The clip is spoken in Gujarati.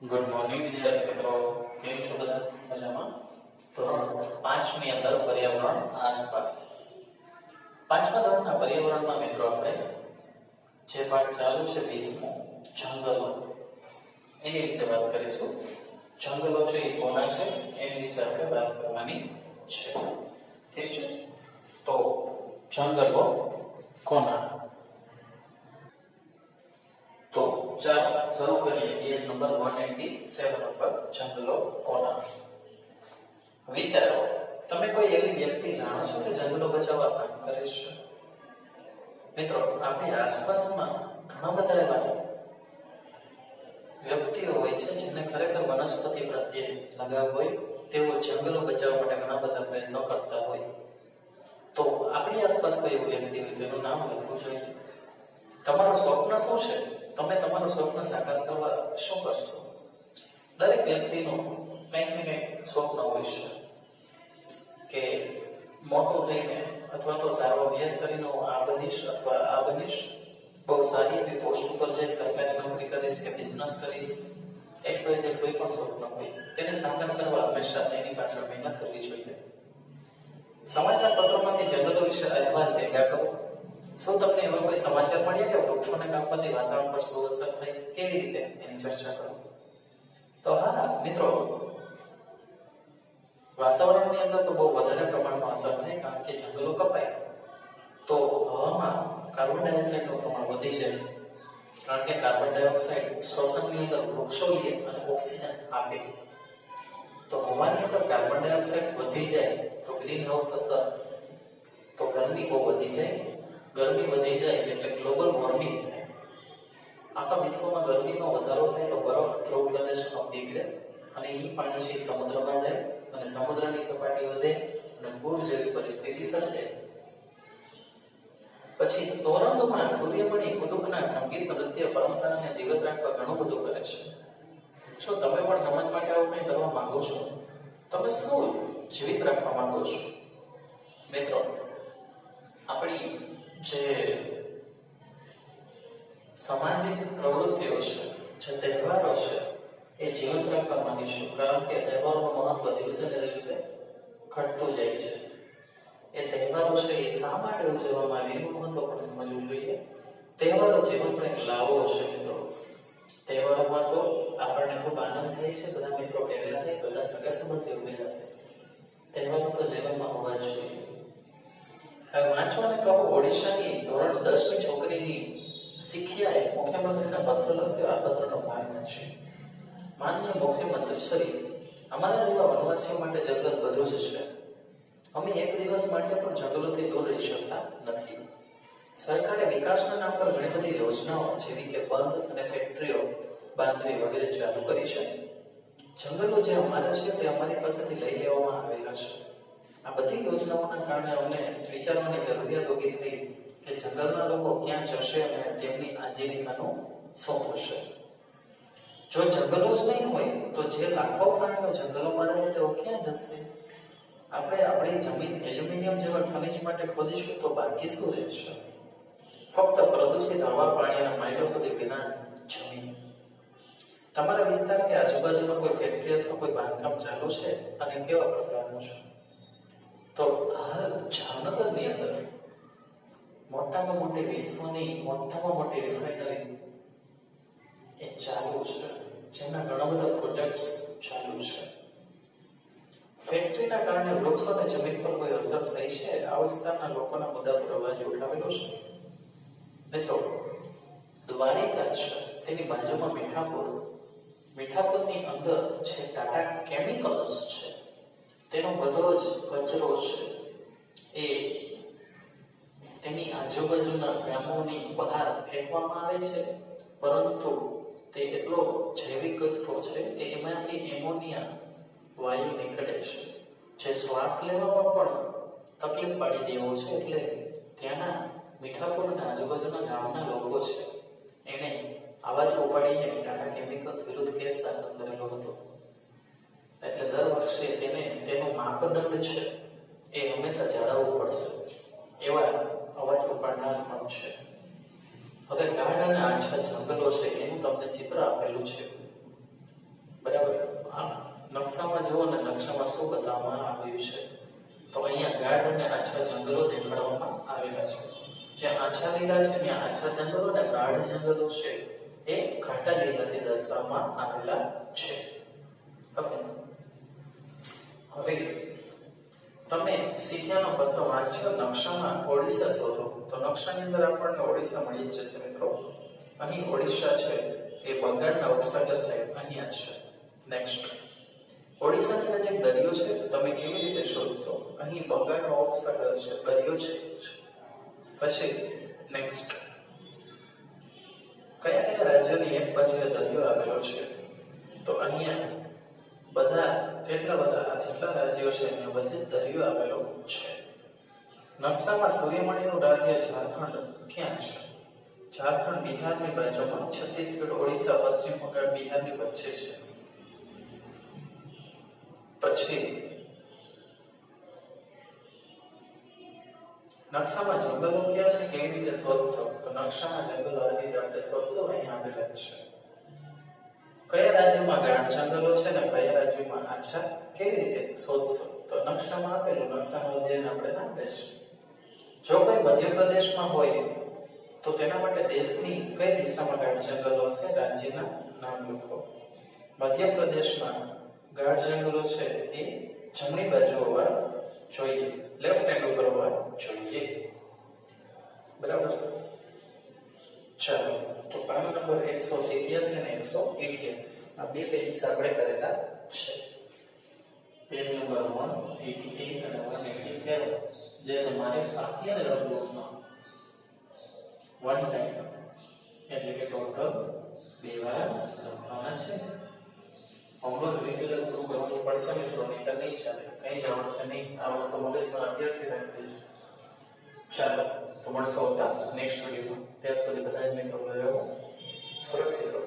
ગુડ મોર્નિંગ વિદ્યાર્થી મિત્રો, કેમ છો બધા? મજામાં? ધોરણ 5 ની અંદર પર્યાવરણ આસપાસ. 5મા ધોરણના પર્યાવરણમાં મિત્રો આપણે જે પાઠ ચાલુ છે 20મો જંગલો, એની વિશે વાત કરીશું. જંગલો છે એ કોના છે એની વિશે આપણે વાત કરવાની છે. ઠીક છે? તો જંગલો કોના? તો ચાલો શરૂ કરીએ. પેજ નંબર 187 પર જંગલો કોના. વિચારો, તમે કોઈ એવી વ્યક્તિ જાણો છો કે જંગલો બચાવવા કામ કરે છે? મિત્રો, આપણી આસપાસમાં ઘણા બધા એવા વ્યક્તિઓ હોય છે જેને ખરેખર વનસ્પતિ પ્રત્યે લગાવ હોય, તેઓ જંગલો બચાવવા માટે ઘણા બધા પ્રયત્નો કરતા હોય. તો આપણી આસપાસ કોઈ એવું વ્યક્તિ હોય તેનું નામ લખવું જોઈએ. તમારું સ્વપ્ન શું છે? તમે તમારું સ્વપ્ન સાકાર કરવા શું કરશો? દરેક વ્યક્તિનું કંઈક ને કંઈક સ્વપ્ન હોય છે કે મોટો થઈને અથવા તો સારો અભ્યાસ કરીને હું આ બનીશ અથવા આ બનીશ, બહુ સારી એવી પોસ્ટ ઉપર જઈ સરકારી નોકરી કરીશ કે બિઝનેસ કરીશ. XYZ કોઈ પણ સ્વપ્ન હોય તેને સાકાર કરવા હંમેશા તેની પાછળ મહેનત કરવી જોઈએ. સમાચાર પત્રોમાંથી જંગલો વિશે અહેવાલ ભેગા કરો. શું તમને એવા કોઈ સમાચાર મળ્યા કે વૃક્ષોને કાપવાથી વાતાવરણ પર શું અસર થાય? કેવી રીતે? એની ચર્ચા કરો. તો હા મિત્રો, વાતાવરણની અંદર તો બહુ વધારે પ્રમાણમાં અસર થાય, કારણ કે જંગલો કપાય તો હવામાં કાર્બન ડાયોક્સાઇડનું પ્રમાણ વધી જાય. કારણ કે કાર્બન ડાયોક્સાઇડ શ્વસનની અંદર વૃક્ષો લે અને ઓક્સિજન આપે. તો હવાની અંદર કાર્બન ડાયોક્સાઇડ વધી જાય તો ગ્રીન હાઉસ અસર, તો ગરમી બહુ વધી જાય. ગરમી વધી જાય એટલે ગ્લોબલ વોર્મિંગ થાય. આખા વિશ્વમાં ગરમીનો વધારો થાય તો બરફ ધ્રુવ પ્રદેશોનો પીગળે અને એ પાણી છે સમુદ્રમાં જાય અને સમુદ્રની સપાટી વધે અને પૂર જેવી પરિસ્થિતિ સર્જાય. પછી તોરંગમાં સૂર્યમણિ કુતુકના સંગીત નૃત્ય પરંપરાને જીવત રાખવા ઘણું બધું કરે છે. શું તમે પણ સમાજ માટે આવું કંઈ કરવા માંગો છો? તમે શું જીવિત રાખવા માંગો છો? મિત્રો, આપણી જે સામાજિક પ્રવૃત્તિઓ છે, જે તહેવારો છે, એ જીવંત રાખવા માંગીશું, કારણ કે તહેવારોનું મહત્વ દિવસે ને દિવસે ઘટતું જાય છે. એ તહેવારો છે એ શા માટે ઉજવવામાં આવે એનું મહત્વ પણ સમજવું જોઈએ. તહેવારો જીવનમાં એક લાવો છે મિત્રો. તહેવારોમાં તો આપણને ખૂબ આનંદ થાય છે, બધા મિત્રો ભેગા થાય, બધા સગા સંબંધીઓ ભેગા થાય. તહેવારો તો જીવનમાં હોવા જોઈએ. હવે વાંચો અને કહો, ઓડિશાની ધોરણ 10ની છોકરીની શિખિયાએ મુખ્યમંત્રીના પત્ર લખ્યો. આ પત્રનો ભાગ છે: માનનીય મુખ્યમંત્રી શ્રી, અમારા જેવા વનવાસીઓ માટે જંગલ બધું જ છે. અમે એક દિવસ માટે પણ જંગલોથી દૂર રહી શકતા નથી. સરકારે વિકાસના નામ પર ઘણી બધી યોજનાઓ જેવી કે બંધ અને ફેક્ટરીઓ બાંધવી વગેરે ચાલુ કરી છે. જંગલો જે અમારા છે તે અમારી પાસેથી લઈ લેવામાં આવેલા છે. આ બધી યોજનાઓના કારણે અમને વિચારવાની જરૂરિયાત ઊભી થઈ કે જંગલના લોકો ક્યાં જશે અને તેમની આજીવિકાનું શું થશે. જો જંગલો જ નહીં હોય તો જે લાખો પ્રાણીઓ જંગલોમાં રહે તેઓ ક્યાં જશે? આપણે આપણી જમીન એલ્યુમિનિયમ જેવા ખનિજ માટે ખોદીશું તો બાકી શું રહેશે? ફક્ત પ્રદૂષિત હવા, પાણી અને માઇલો સુધી વિરાન જમીન. તમારા વિસ્તારની આજુબાજુમાં કોઈ ફેક્ટરી અથવા કોઈ બાંધકામ ચાલુ છે અને કેવા પ્રકારનું છે? તો હાલ જામનગરની અંદર મોટામાં મોટી વિશ્વની મોટામાં મોટી રિફાઇનરી એ ચાલુ છે, જેના ઘણા બધા પ્રોજેક્ટ્સ ચાલુ છે. ફેક્ટરીના કારણે વૃક્ષો અને જમીન પર કોઈ અસર થઈ છે? આ વિસ્તારના લોકોના મુદ્દા પર અવાજ ઉઠાવેલો છે. મિત્રો, દ્વારિકા છે, તેની બાજુમાં મીઠાપુરની અંદર જે ટાટા કેમિકલ્સ છે તેનો બધો જ કચરો છે એ તેની આજુબાજુના ગામોની બહાર ફેંકવામાં આવે છે. પરંતુ તે એટલો જૈવિક કચરો છે કે એમાંથી એમોનિયા વાયુ નીકળે છે, જે શ્વાસ લેવામાં પણ તકલીફ પાડી દેવો છે. એટલે ત્યાંના મીઠાપુર અને આજુબાજુના ગામના લોકો છે એને અવાજ ઉપાડીને ટાટા કેમિકલ્સ વિરુદ્ધ કેસ દાખલ કરેલો હતો. એટલે દર વર્ષે તેનો માપદંડ છે એ હંમેશા જાળવવું પડશે. એવા અવાજ ઉપાડનાર પણ છે. હવે ગાઢ અને આછા જંગલો છે એનું તમને ચિત્ર આપેલું છે. નકશામાં જુઓ ને, નકશામાં શું બતાવવામાં આવ્યું છે? તો અહીંયા ગાઢ અને આછા જંગલો દેખાડવામાં આવેલા છે. જ્યાં આછા લીલા છે ત્યાં આછા જંગલો અને ગાઢ જંગલો છે એ ઘાટા લીલાથી દર્શાવવામાં આવેલા છે. ઓકે, હવે તમે શીખ્યાનો પત્ર વાંચ્યો, નકશામાં ઓડિશા શોધો. તો નકશાની અંદર આપણને ઓડિશા મળી જ જશે મિત્રો. અહીં ઓડિશા છે એ બંગાળના ઉપસાગર સાઈડ અહીંયા છે. નેક્સ્ટ, ઓડિશાની નજીક દરિયો છે, તમે કેવી રીતે શોધશો? અહીં બંગાળનો ઉપસાગર છે, દરિયો છે. પછી નેક્સ્ટ, કયા કયા રાજ્યોની એક બાજુએ દરિયો આવેલો છે? તો અહીંયા કેટલા બધા જેટલા રાજ્યો છે એના બધે દરિયો આવેલો છે. નકશામાં સૂર્યમણીનું રાજ્ય ઝારખંડ ક્યાં છે? ઝારખંડ બિહારની બાજુમાં, છત્તીસગઢ, ઓડિશા, પશ્ચિમ બંગાળ બિહારની વચ્ચે છે. પછી નકશામાં જંગલો ક્યાં છે, કેવી રીતે શોધશો? તો નકશામાં જંગલો આ રીતે આપણે શોધશો, અહીં આપેલા છે. કયા રાજ્યમાં ગાઢ જંગલો છે ને કયા રાજ્યમાં આછા, કેવી રીતે શોધશો? તો નકશામાં આપેલું, નકશાનું અધ્યયન આપણે ના કરીશું. જો કોઈ મધ્યપ્રદેશમાં હોય તો તેના માટે દેશની કઈ દિશામાં ગાઢ જંગલો હશે? રાજ્યના નામ લખો. મધ્યપ્રદેશમાં ગાઢ જંગલો છે એ જમણી બાજુ હોવા જોઈએ, લેફ્ટ હેન્ડ ઉપર હોવા જોઈએ. બરાબર? ચાલો, તો પાનો નંબર 187 અને 188 આ બે પેજ આપણે કરેલા છે. પેજ નંબર 188 અને 187 જે તમારે બાકી અને લખવામાં વન ટાઈમ એટલે કે ટોટલ 2 વાર લખવાના છે. હોમવર્ક રેગ્યુલર પૂરું કરવાનું પડશે મિત્રો, નહીં તો નહીં ચાલે, કંઈ જ આવડશે નહીં. આ વસ્તુ મગજમાં અત્યારથી રાખી દેજો. ચાલો, તો મળશો આવતા નેક્સ્ટ વિડીયોમાં. ત્યાં સુધી બધા જ મિત્રો સુરક્ષિત રહો.